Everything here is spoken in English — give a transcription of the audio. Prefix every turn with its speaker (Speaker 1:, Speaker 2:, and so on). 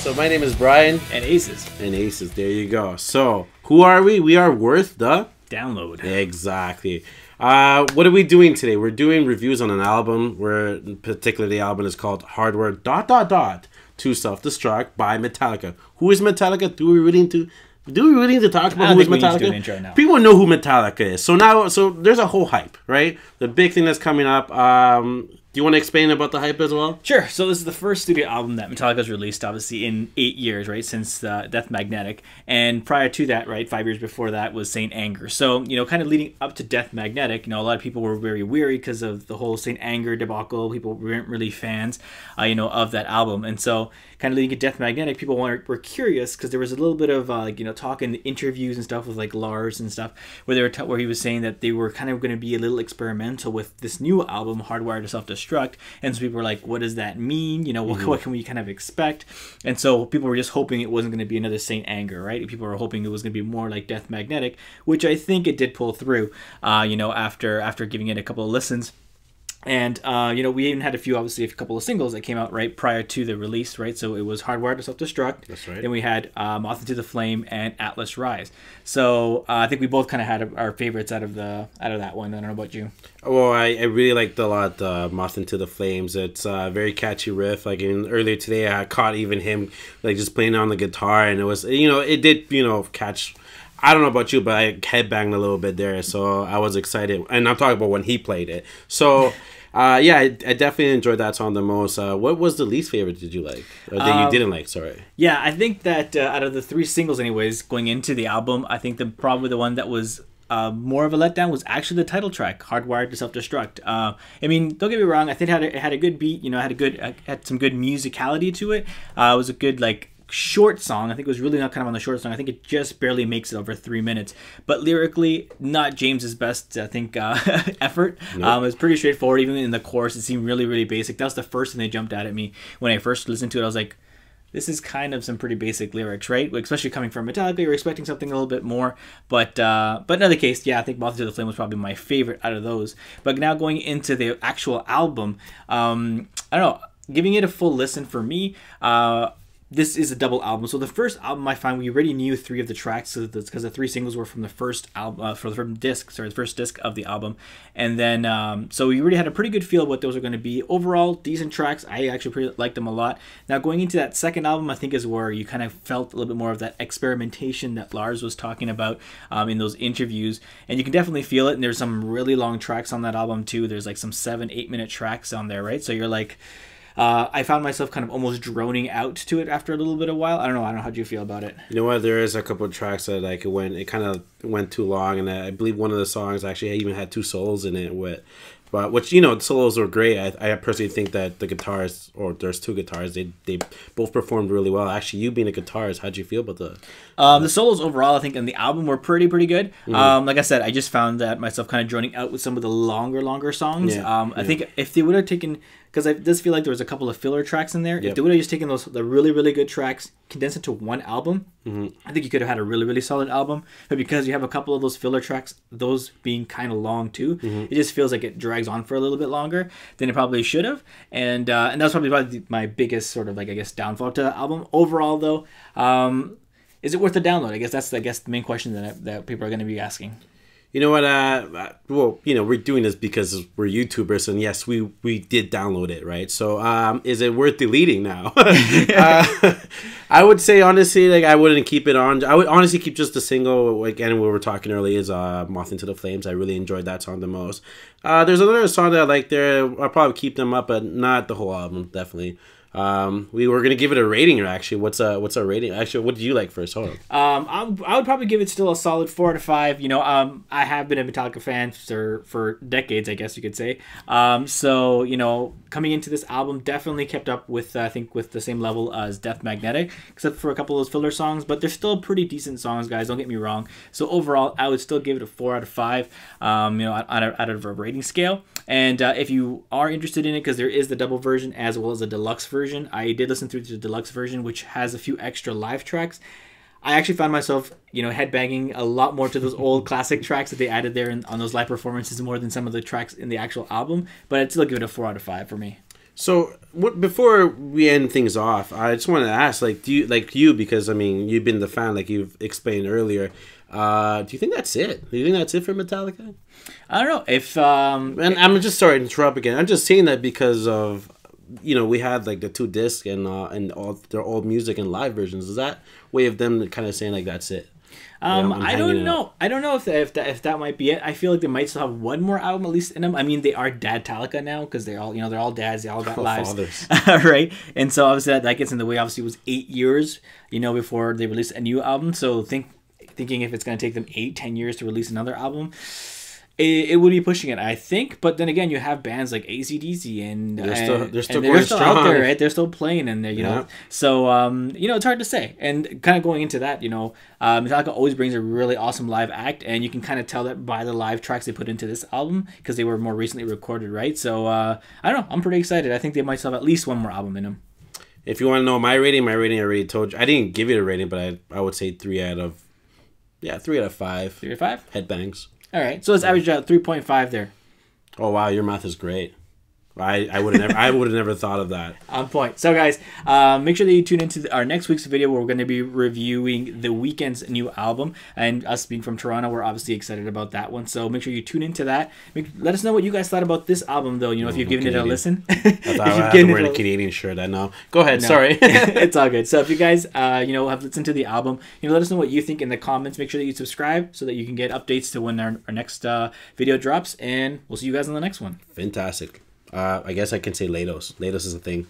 Speaker 1: So my name is Brian.
Speaker 2: And Aces.
Speaker 1: And Aces, there you go. So, who are we? We are Worth the
Speaker 2: Download.
Speaker 1: Exactly. What are we doing today? We're doing reviews on an album where, in particular, the album is called Hardwired ... to Self-Destruct by Metallica. Who is Metallica? Do we really need to talk about who is Metallica? Now. People know who Metallica is. So there's a whole hype, right? The big thing that's coming up. Do you want to explain about the hype as well?
Speaker 2: Sure. So this is the first studio album that Metallica's released, obviously, in 8 years, right, since Death Magnetic. And prior to that, right, 5 years before that was Saint Anger. So, kind of leading up to Death Magnetic, a lot of people were very weary because of the whole Saint Anger debacle. People weren't really fans, of that album. And so, kind of leading to Death Magnetic, people were curious because there was a little bit of, talk in the interviews and stuff with, Lars and stuff, where he was saying that they were kind of going to be a little experimental with this new album, Hardwired to Self-Destruct. And so people were like, what does that mean? What can we kind of expect? And so people were just hoping it wasn't going to be another Saint Anger, right? People were hoping it was going to be more like Death Magnetic, which I think it did pull through, after giving it a couple of listens. And, we even had a couple of singles that came out, right, prior to the release, right? So it was Hardwired to Self-Destruct.
Speaker 1: That's right.
Speaker 2: Then we had Moth Into the Flame and Atlas Rise. So I think we both kind of had our favorites out of that one. I don't know about you.
Speaker 1: Well, I really liked a lot Moth Into the Flames. It's a very catchy riff. Earlier today, I caught even him, just playing on the guitar. And it was, it did, catch... I don't know about you, but I headbanged a little bit there, so I was excited. And I'm talking about when he played it. So, I definitely enjoyed that song the most. What was the least favorite did you like? Or that you didn't like, sorry.
Speaker 2: Yeah, I think that out of the 3 singles anyways, going into the album, I think probably the one that was more of a letdown was actually the title track, Hardwired to Self-Destruct. Don't get me wrong, I think it had a good beat, had some good musicality to it. It was a good, short song. I think it was really not kind of on the short song. I think it just barely makes it over 3 minutes. But lyrically, not James's best, I think, effort. Nope. It was pretty straightforward. Even in the chorus, it seemed really, really basic. That was the first thing that jumped out at me when I first listened to it. I was like, this is kind of some pretty basic lyrics, right? Especially coming from Metallica, you're expecting something a little bit more. But in other case, yeah, I think Moth Into the Flame was probably my favorite out of those. But now going into the actual album, I don't know, giving it a full listen for me, this is a double album. So the first album, I find we already knew 3 of the tracks because the 3 singles were from the first album, the first disc of the album. And then, so we already had a pretty good feel of what those are going to be. Overall, decent tracks. I actually pretty liked them a lot. Now, going into that second album, I think is where you kind of felt a little bit more of that experimentation that Lars was talking about in those interviews. And you can definitely feel it. And there's some really long tracks on that album too. There's some 7-8 minute tracks on there, right? So you're like... I found myself kind of almost droning out to it after a little bit of while. I don't know. How do you feel about it?
Speaker 1: You know what? There is a couple of tracks that it kind of went too long, and I believe one of the songs actually even had 2 solos in it. Which the solos were great. I personally think that the guitars, or there's 2 guitars, they both performed really well. Actually, you being a guitarist, how'd you feel about
Speaker 2: the solos overall? I think in the album were pretty good. Mm-hmm. Like I said, I just found that myself kind of droning out with some of the longer songs. I think if they would have taken, because I just feel like there was a couple of filler tracks in there. Yep. If they would have just taken the really good tracks, condensed into one album, mm-hmm. I think you could have had a really solid album. But because you have a couple of those filler tracks, those being kind of long too, mm-hmm. it just feels like it drags on for a little bit longer than it probably should have. And that's probably my biggest sort of downfall to the album. Overall though, is it worth the download? I guess that's the main question that people are going to be asking.
Speaker 1: You know what? We're doing this because we're YouTubers, and yes, we did download it, right? So, is it worth deleting now? I would say honestly, I wouldn't keep it on. I would honestly keep just the single. Again, we were talking earlier is "Moth Into the Flames." I really enjoyed that song the most. There's another song that I like there. I'll probably keep them up, but not the whole album, definitely. We were gonna give it a rating. Actually, what's our rating? Actually, what do you like first? Hold
Speaker 2: on. I would probably give it still a solid 4 out of 5. I have been a Metallica fan for decades, I guess you could say. So coming into this album, definitely kept up with I think with the same level as Death Magnetic, except for a couple of those filler songs. But they're still pretty decent songs, guys. Don't get me wrong. So overall, I would still give it a 4 out of 5. Out of a rating scale. And if you are interested in it, because there is the double version as well as the deluxe version. I did listen through the deluxe version, which has a few extra live tracks. I actually found myself, headbanging a lot more to those old classic tracks that they added there on those live performances more than some of the tracks in the actual album. But I'd still give it a 4 out of 5 for me.
Speaker 1: So before we end things off, I just want to ask, like, do you because I mean you've been the fan, like you've explained earlier. Do you think that's it? Do you think that's it for Metallica?
Speaker 2: I don't know if
Speaker 1: and I'm just sorry to interrupt again. I'm just saying that because of we had like the 2 discs and all their old music and live versions. Is that way of them kind of saying like that's it?
Speaker 2: I don't know. I don't know if that might be it. I feel like they might still have one more album at least in them. I mean, they are Dad-talica now because they're all they're all dads. They all got lives, right? And so obviously that gets in the way. Obviously, it was 8 years before they released a new album. So thinking if it's going to take them 8-10 years to release another album, it would be pushing it, I think. But then again, you have bands like AC/DC and
Speaker 1: they're still going strong
Speaker 2: out there, right? They're still playing, and they're So it's hard to say. And kind of going into that, Metallica always brings a really awesome live act, and you can kind of tell that by the live tracks they put into this album because they were more recently recorded, right? So I don't know. I'm pretty excited. I think they might still have at least one more album in them. If
Speaker 1: you want to know my rating I already told you. I didn't give it a rating, but I would say 3 out of 5. 3 out of 5 headbangs.
Speaker 2: All right, so let's average out 3.5 there.
Speaker 1: Oh wow, your math is great. I would have never thought of that.
Speaker 2: On point. So guys, make sure that you tune into our next week's video where we're going to be reviewing The Weeknd's new album. And us being from Toronto, we're obviously excited about that one. So make sure you tune into that. Let us know what you guys thought about this album, though. If you've given it a listen.
Speaker 1: I thought I had to wear a Canadian shirt. I know. Go ahead. No. Sorry.
Speaker 2: It's all good. So if you guys, have listened to the album, let us know what you think in the comments. Make sure that you subscribe so that you can get updates to when our next video drops. And we'll see you guys on the next one.
Speaker 1: Fantastic. I guess I can say Lados. Lados is a thing.